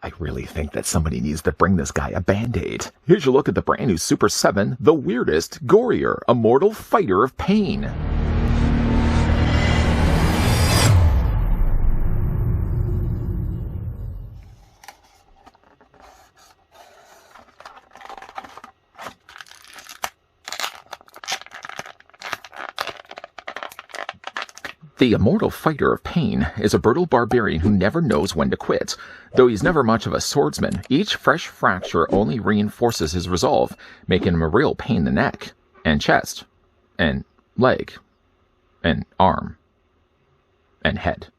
I really think that somebody needs to bring this guy a Band-Aid. Here's your look at the brand new Super 7, the weirdest Gor-Ior, a mortal fighter of pain. The immortal fighter of pain is a brutal barbarian who never knows when to quit. Though he's never much of a swordsman, each fresh fracture only reinforces his resolve, making him a real pain in the neck, and chest, and leg, and arm, and head.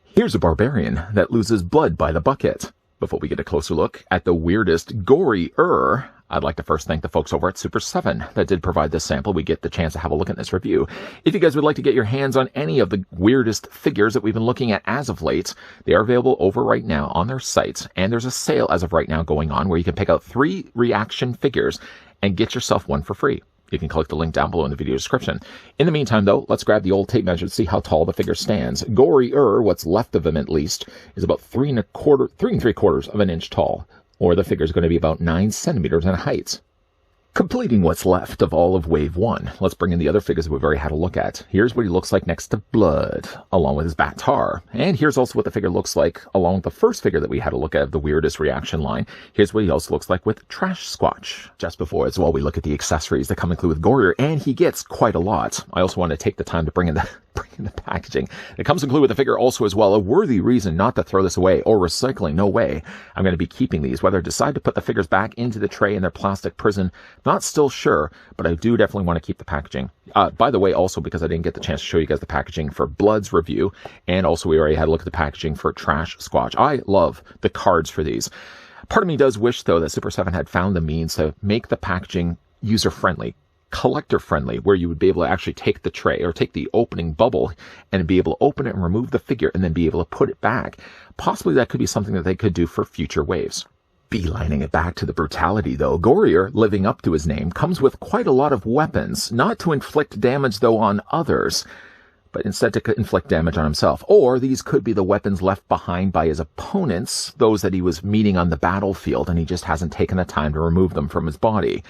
Here's a barbarian that loses blood by the bucket. Before we get a closer look at the weirdest Gor-Ior, I'd like to first thank the folks over at Super7 that did provide this sample. We get the chance to have a look at this review. If you guys would like to get your hands on any of the weirdest figures that we've been looking at as of late, they are available over right now on their site. And there's a sale as of right now going on where you can pick out 3 ReAction figures and get yourself one for free. You can click the link down below in the video description. In the meantime, though, let's grab the old tape measure to see how tall the figure stands. Gor-Ior, what's left of him at least, is about 3 3/4 of an inch tall, or the figure is going to be about 9 centimeters in height. Completing what's left of all of Wave 1, let's bring in the other figures we've already had a look at. Here's what he looks like next to Blood, along with his Batar. And here's also what the figure looks like along with the first figure that we had a look at of the weirdest ReAction line. Here's what he also looks like with Trash Squatch. Just before as well, we look at the accessories that come included with Gor-Ior, and he gets quite a lot. I also want to take the time to bring in the packaging. It comes included with the figure also as well. A worthy reason not to throw this away or recycling. No way. I'm going to be keeping these. Whether I decide to put the figures back into the tray in their plastic prison, not still sure, but I do definitely want to keep the packaging. By the way, also because I didn't get the chance to show you guys the packaging for Blood's review, and also we already had a look at the packaging for Trash Squatch. I love the cards for these. Part of me does wish, though, that Super 7 had found the means to make the packaging user-friendly, collector-friendly, where you would be able to actually take the tray or take the opening bubble and be able to open it and remove the figure and then be able to put it back. Possibly that could be something that they could do for future waves. Beelining it back to the brutality, though, Gor-Ior, living up to his name, comes with quite a lot of weapons, not to inflict damage, though, on others, but instead to inflict damage on himself. Or these could be the weapons left behind by his opponents, those that he was meeting on the battlefield, and he just hasn't taken the time to remove them from his body.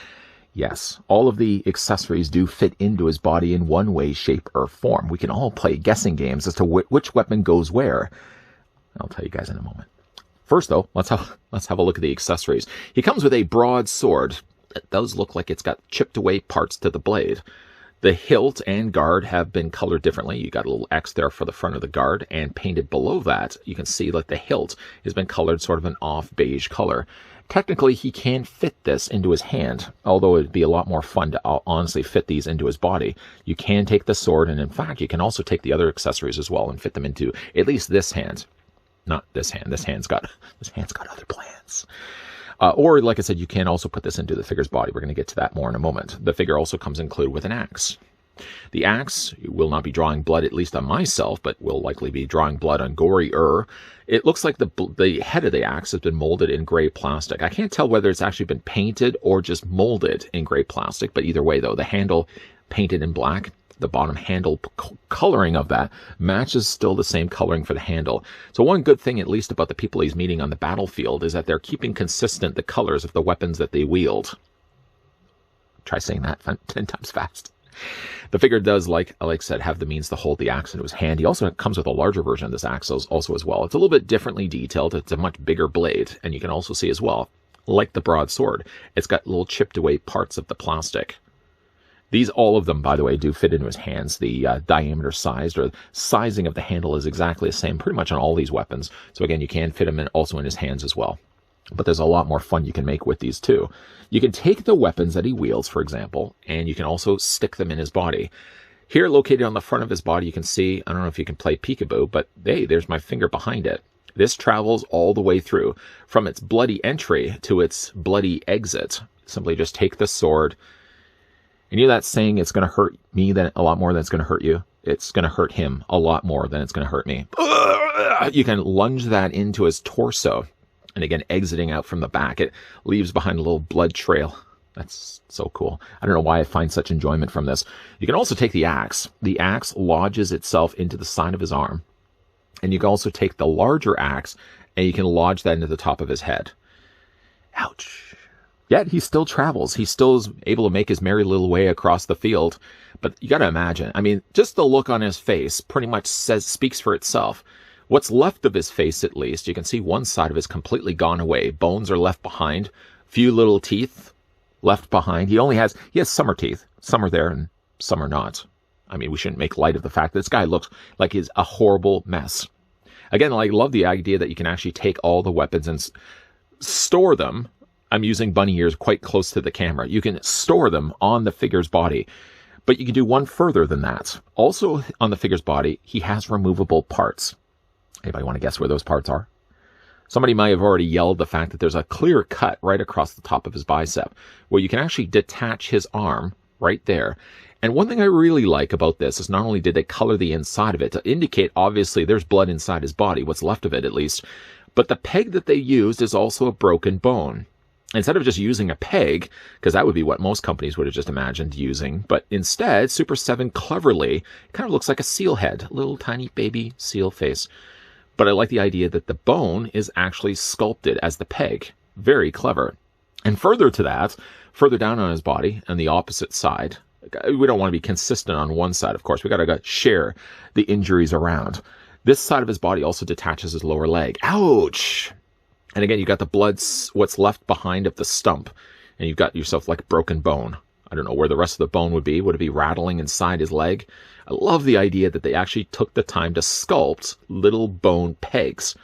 Yes, all of the accessories do fit into his body in one way, shape, or form. We can all play guessing games as to which weapon goes where. I'll tell you guys in a moment. First, though, let's have a look at the accessories. He comes with a broadsword. It does look like it's got chipped away parts to the blade. The hilt and guard have been colored differently. You got a little X there for the front of the guard, and painted below that, you can see that the hilt has been colored sort of an off beige color. Technically, he can fit this into his hand, although it would be a lot more fun to honestly fit these into his body. You can take the sword, and in fact, you can also take the other accessories as well and fit them into at least this hand. Not this hand. This hand's got other plans. Or, like I said, you can also put this into the figure's body. We're going to get to that more in a moment. The figure also comes included with an axe. The axe will not be drawing blood, at least on myself, but will likely be drawing blood on Gor-Ior. It looks like the head of the axe has been molded in gray plastic. I can't tell whether it's actually been painted or just molded in gray plastic, but either way, though, the handle painted in black. The bottom handle coloring of that matches still the same coloring for the handle. So one good thing, at least about the people he's meeting on the battlefield, is that they're keeping consistent the colors of the weapons that they wield. Try saying that 10 times fast. The figure does, like I said, have the means to hold the axe into his hand. He also comes with a larger version of this axe also as well. It's a little bit differently detailed. It's a much bigger blade, and you can also see as well, like the broadsword, it's got little chipped away parts of the plastic. These, all of them, by the way, do fit into his hands. The diameter sized or sizing of the handle is exactly the same pretty much on all these weapons. So again, you can fit them also in his hands as well. But there's a lot more fun you can make with these too. You can take the weapons that he wields, for example, and you can also stick them in his body. Here, located on the front of his body, you can see, I don't know if you can play peekaboo, but hey, there's my finger behind it. This travels all the way through, from its bloody entry to its bloody exit. Simply just take the sword. And you know that saying, it's going to hurt me a lot more than it's going to hurt you? It's going to hurt him a lot more than it's going to hurt me. You can lunge that into his torso. And again, exiting out from the back, it leaves behind a little blood trail. That's so cool. I don't know why I find such enjoyment from this. You can also take the axe. The axe lodges itself into the side of his arm. And you can also take the larger axe and you can lodge that into the top of his head. Ouch. Yet he still travels. He still is able to make his merry little way across the field. But you got to imagine, I mean, just the look on his face pretty much speaks for itself. What's left of his face, at least, you can see one side of it is completely gone away. Bones are left behind. Few little teeth left behind. He has summer teeth. Some are there and some are not. I mean, we shouldn't make light of the fact that this guy looks like he's a horrible mess. Again, I love the idea that you can actually take all the weapons and store them. I'm using bunny ears quite close to the camera. You can store them on the figure's body. But you can do one further than that. Also on the figure's body, he has removable parts. Anybody want to guess where those parts are? Somebody might have already yelled the fact that there's a clear cut right across the top of his bicep, where you can actually detach his arm right there. And one thing I really like about this is not only did they color the inside of it to indicate, obviously, there's blood inside his body, what's left of it at least, but the peg that they used is also a broken bone. Instead of just using a peg, because that would be what most companies would have just imagined using, but instead, Super7 cleverly kind of looks like a seal head, a little tiny baby seal face. But I like the idea that the bone is actually sculpted as the peg. Very clever. And further to that, further down on his body, on the opposite side, we don't want to be consistent on one side, of course. We got to share the injuries around. This side of his body also detaches his lower leg. Ouch! And again, you got the blood, what's left behind of the stump, and you've got yourself like broken bone. I don't know where the rest of the bone would be. Would it be rattling inside his leg? I love the idea that they actually took the time to sculpt little bone pegs.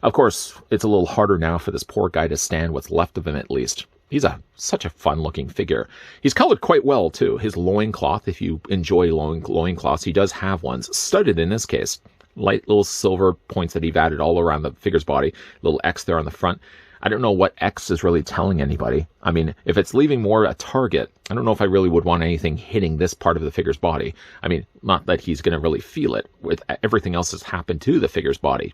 Of course, it's a little harder now for this poor guy to stand what's left of him, at least. He's such a fun-looking figure. He's colored quite well, too. His loincloth, if you enjoy loincloths, he does have ones, studded in this case. Light little silver points that he've added all around the figure's body. Little X there on the front. I don't know what X is really telling anybody. I mean, if it's leaving more a target, I don't know if I really would want anything hitting this part of the figure's body. I mean, not that he's going to really feel it with everything else that's happened to the figure's body.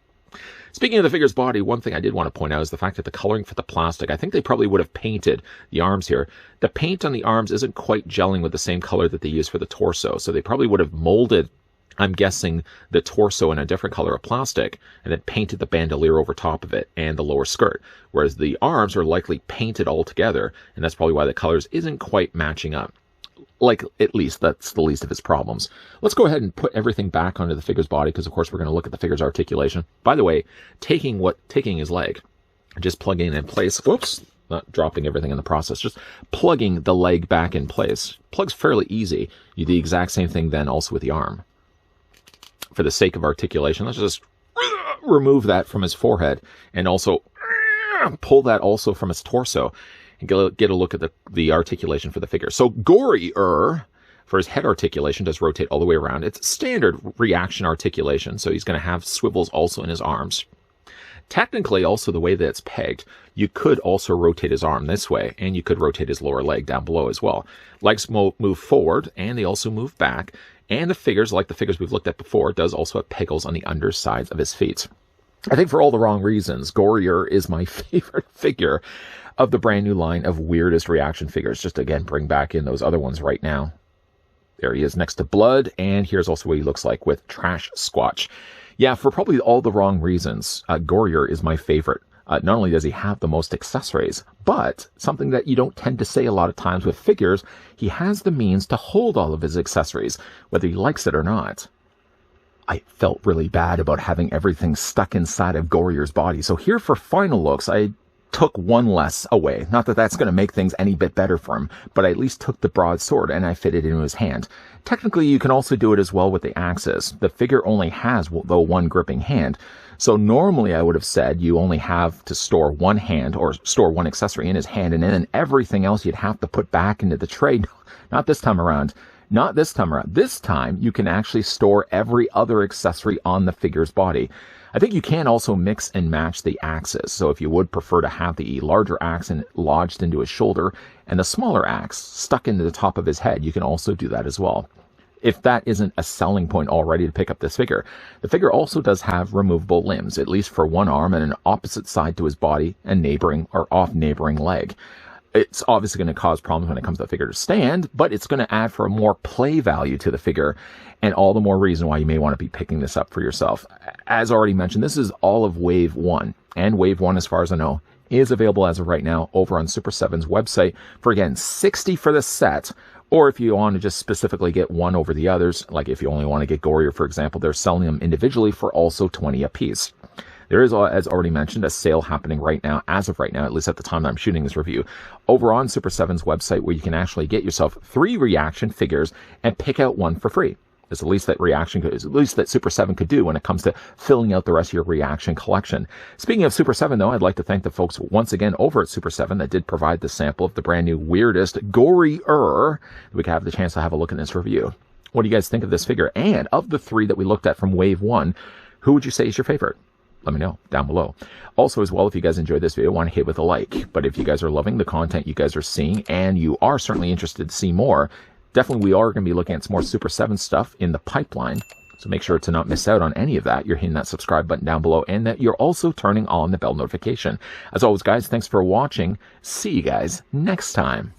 Speaking of the figure's body, one thing I did want to point out is the fact that the coloring for the plastic, I think they probably would have painted the arms here. The paint on the arms isn't quite gelling with the same color that they use for the torso, so they probably would have molded, I'm guessing, the torso in a different color of plastic and then painted the bandolier over top of it and the lower skirt, whereas the arms are likely painted all together, and that's probably why the colors isn't quite matching up. Like, at least that's the least of his problems. Let's go ahead and put everything back onto the figure's body, because of course we're going to look at the figure's articulation. By the way, taking his leg, just plugging it in place. Whoops, not dropping everything in the process, just plugging the leg back in place. Plugs fairly easy. You do the exact same thing then also with the arm. For the sake of articulation, let's just remove that from his forehead and also pull that also from his torso and get a look at the articulation for the figure. So Gor-Ior, for his head articulation, does rotate all the way around. It's standard ReAction articulation, so he's going to have swivels also in his arms. Technically, also the way that it's pegged, you could also rotate his arm this way, and you could rotate his lower leg down below as well. Legs move forward, and they also move back. And the figures, like the figures we've looked at before, does also have pegels on the undersides of his feet. I think for all the wrong reasons, Gor-Ior is my favorite figure of the brand new line of weirdest ReAction figures. Just again, bring back in those other ones right now. There he is next to Blood, and here's also what he looks like with Trash Squatch. Yeah, for probably all the wrong reasons, Gor-Ior is my favorite. Not only does he have the most accessories, but something that you don't tend to say a lot of times with figures, he has the means to hold all of his accessories, whether he likes it or not. I felt really bad about having everything stuck inside of Gor-Ior's body, so here for final looks, I took one less away. Not that that's going to make things any bit better for him, but I at least took the broadsword and I fit it into his hand. Technically, you can also do it as well with the axes. The figure only has, though, one gripping hand. So normally I would have said you only have to store one hand or store one accessory in his hand, and then everything else you'd have to put back into the tray. Not this time around. Not this time around. This time you can actually store every other accessory on the figure's body. I think you can also mix and match the axes. So if you would prefer to have the larger axe lodged into his shoulder and the smaller axe stuck into the top of his head, you can also do that as well. If that isn't a selling point already to pick up this figure. The figure also does have removable limbs, at least for one arm and an opposite side to his body and neighboring or off neighboring leg. It's obviously going to cause problems when it comes to the figure to stand, but it's going to add for a more play value to the figure, and all the more reason why you may want to be picking this up for yourself. As already mentioned, this is all of Wave 1, and Wave 1, as far as I know, is available as of right now over on Super7's website for, again, $60 for the set. Or if you want to just specifically get one over the others, like if you only want to get Gor-Ior, for example, they're selling them individually for also $20 a piece. There is, as already mentioned, a sale happening right now, as of right now, at least at the time that I'm shooting this review, over on Super7's website, where you can actually get yourself 3 ReAction figures and pick out one for free. It's the least that Super7 could do when it comes to filling out the rest of your ReAction collection. Speaking of Super7, though, I'd like to thank the folks once again over at Super7 that did provide the sample of the brand new weirdest Gor-Ior. We can have the chance to have a look at this review. What do you guys think of this figure? And of the 3 that we looked at from Wave 1, who would you say is your favorite? Let me know down below. Also, as well, if you guys enjoyed this video, want to hit with a like. But if you guys are loving the content you guys are seeing, and you are certainly interested to see more, definitely we are going to be looking at some more Super7 stuff in the pipeline. So make sure to not miss out on any of that. You're hitting that subscribe button down below, and that you're also turning on the bell notification. As always, guys, thanks for watching. See you guys next time.